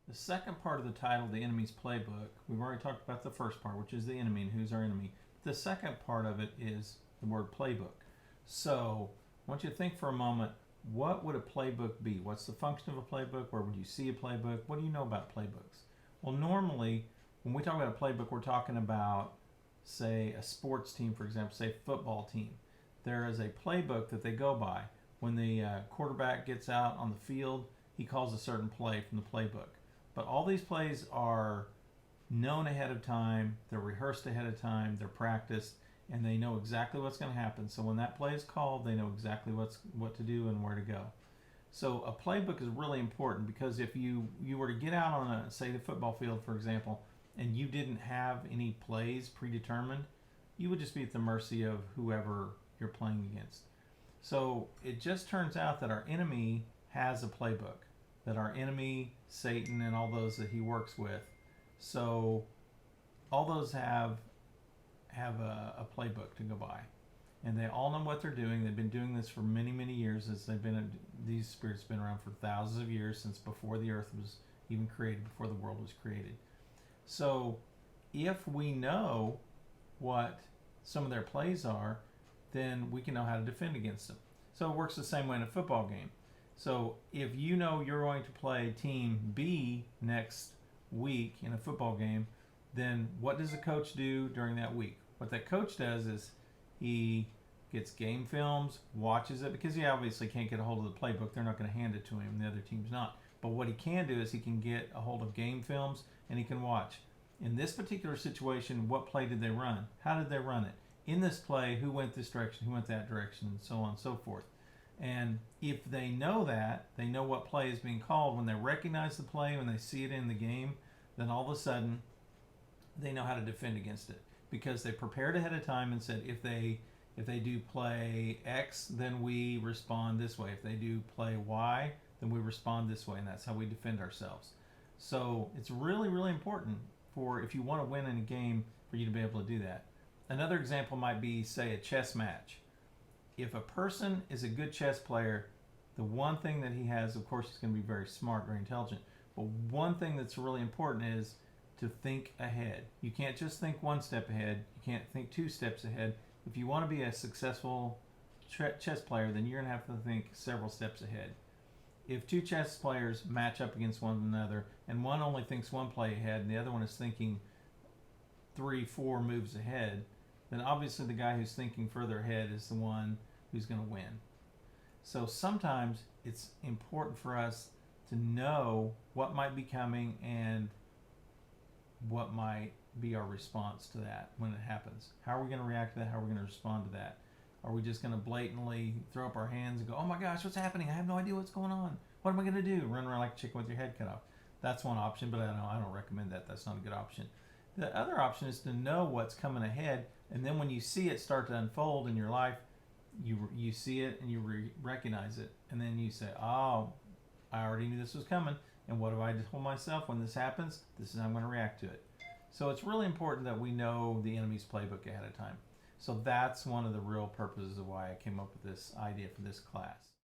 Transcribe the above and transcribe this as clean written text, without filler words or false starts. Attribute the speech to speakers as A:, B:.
A: The second part of the title, The Enemy's Playbook, we've already talked about the first part, which is the enemy and who's our enemy. The second part of it is the word playbook. So I want you to think for a moment, what would a playbook be? What's the function of a playbook? Where would you see a playbook? What do you know about playbooks? Well, normally, when we talk about a playbook, we're talking about, say, a sports team, for example, say a football team. There is a playbook that they go by. When the quarterback gets out on the field, he calls a certain play from the playbook. But all these plays are known ahead of time, they're rehearsed ahead of time, they're practiced, and they know exactly what's going to happen. So when that play is called, they know exactly what to do and where to go. So a playbook is really important because if you were to get out on a, say, the football field, for example, and you didn't have any plays predetermined, you would just be at the mercy of whoever you're playing against. So it just turns out that our enemy has a playbook, that our enemy, Satan, and all those that he works with, so all those have a playbook to go by, and they all know what they're doing. They've been doing this for many, many years. As these spirits have been around for thousands of years, since before the earth was even created, before the world was created. So if we know what some of their plays are, then we can know how to defend against them. So it works the same way in a football game. So if you know you're going to play team B next week in a football game, then what does the coach do during that week? What that coach does is he gets game films, watches it, because he obviously can't get a hold of the playbook. They're not going to hand it to him. The other team's not. But what he can do is he can get a hold of game films and he can watch. In this particular situation, what play did they run? How did they run it? In this play, who went this direction, who went that direction, and so on and so forth. And if they know that, they know what play is being called, when they recognize the play, when they see it in the game, then all of a sudden they know how to defend against it, because they prepared ahead of time and said, if they do play X, then we respond this way. If they do play Y, then we respond this way, and that's how we defend ourselves. So it's really, really important for, if you want to win in a game, for you to be able to do that. Another example might be, say, a chess match. If a person is a good chess player, the one thing that he has, of course, he's going to be very smart, very intelligent, but one thing that's really important is to think ahead. You can't just think one step ahead. You can't think two steps ahead. If you want to be a successful chess player, then you're going to have to think several steps ahead. If two chess players match up against one another and one only thinks one play ahead and the other one is thinking 3-4 moves ahead, then obviously the guy who's thinking further ahead is the one who's going to win. So sometimes it's important for us to know what might be coming and what might be our response to that when it happens. How are we going to react to that? How are we going to respond to that? Are we just going to blatantly throw up our hands and go, oh my gosh, what's happening? I have no idea what's going on. What am I going to do? Run around like a chicken with your head cut off. That's one option, but I don't recommend that. That's not a good option. The other option is to know what's coming ahead, and then when you see it start to unfold in your life, you see it and you recognize it, and then you say, oh, I already knew this was coming, and what do I tell myself when this happens? This is how I'm going to react to it. So it's really important that we know the enemy's playbook ahead of time. So that's one of the real purposes of why I came up with this idea for this class.